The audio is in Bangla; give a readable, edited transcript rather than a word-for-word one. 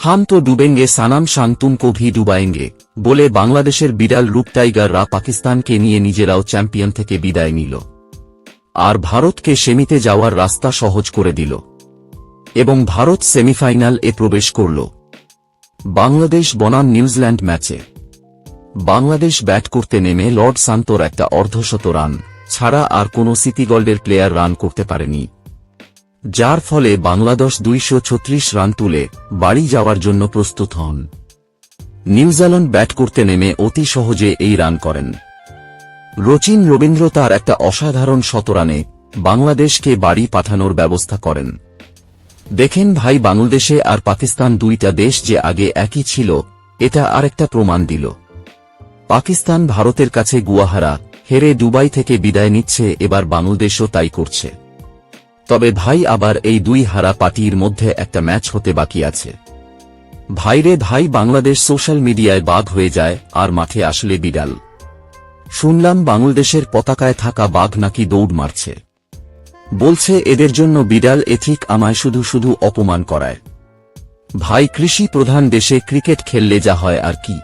হাম তো ডুবেঙ্গে সানাম শান তুমকো ভি ডুবায়েঙ্গে বলে বাংলাদেশের বিড়াল রূপ টাইগাররা পাকিস্তানকে নিয়ে নিজেরাও চ্যাম্পিয়ন থেকে বিদায় নিল আর ভারতকে সেমিতে যাওয়ার রাস্তা সহজ করে দিল এবং ভারত সেমিফাইনাল এ প্রবেশ করল। বাংলাদেশ বনাম নিউজিল্যান্ড ম্যাচে বাংলাদেশ ব্যাট করতে নেমে লর্ড সান্তোর একটা অর্ধশত রান ছাড়া আর কোনো সিটিগোল্ডের প্লেয়ার রান করতে পারেনি, যার ফলে বাংলাদেশ 236 রান তুলে বাড়ি যাওয়ার জন্য প্রস্তুত হন। নিউজিল্যান্ড ব্যাট করতে নেমে অতি সহজে এই রান করেন। রচিন রবীন্দ্র তার একটা অসাধারণ শতরানে বাংলাদেশকে বাড়ি পাঠানোর ব্যবস্থা করেন। দেখেন ভাই, বাংলাদেশে আর পাকিস্তান দুইটা দেশ যে আগে একই ছিল এটা আরেকটা প্রমাণ দিল। পাকিস্তান ভারতের কাছে গুয়াহারা হেরে দুবাই থেকে বিদায় নিচ্ছে, এবার বাংলাদেশও তাই করছে। তবে ভাই, আবার এই দুই হারা পার্টির মধ্যে একটা ম্যাচ হতে বাকি আছে। ভাইরে ভাই, বাংলাদেশ সোশ্যাল মিডিয়ায় বাঘ হয়ে যায় আর মাঠে আসলে বিড়াল। শুনলাম বাংলাদেশের পতাকায় থাকা বাঘ নাকি দৌড় মারছে, বলছে এদের জন্য বিড়াল এথিক আমায় শুধু শুধু অপমান করায়। ভাই, কৃষি প্রধান দেশে ক্রিকেট খেললে যা হয় আর কি।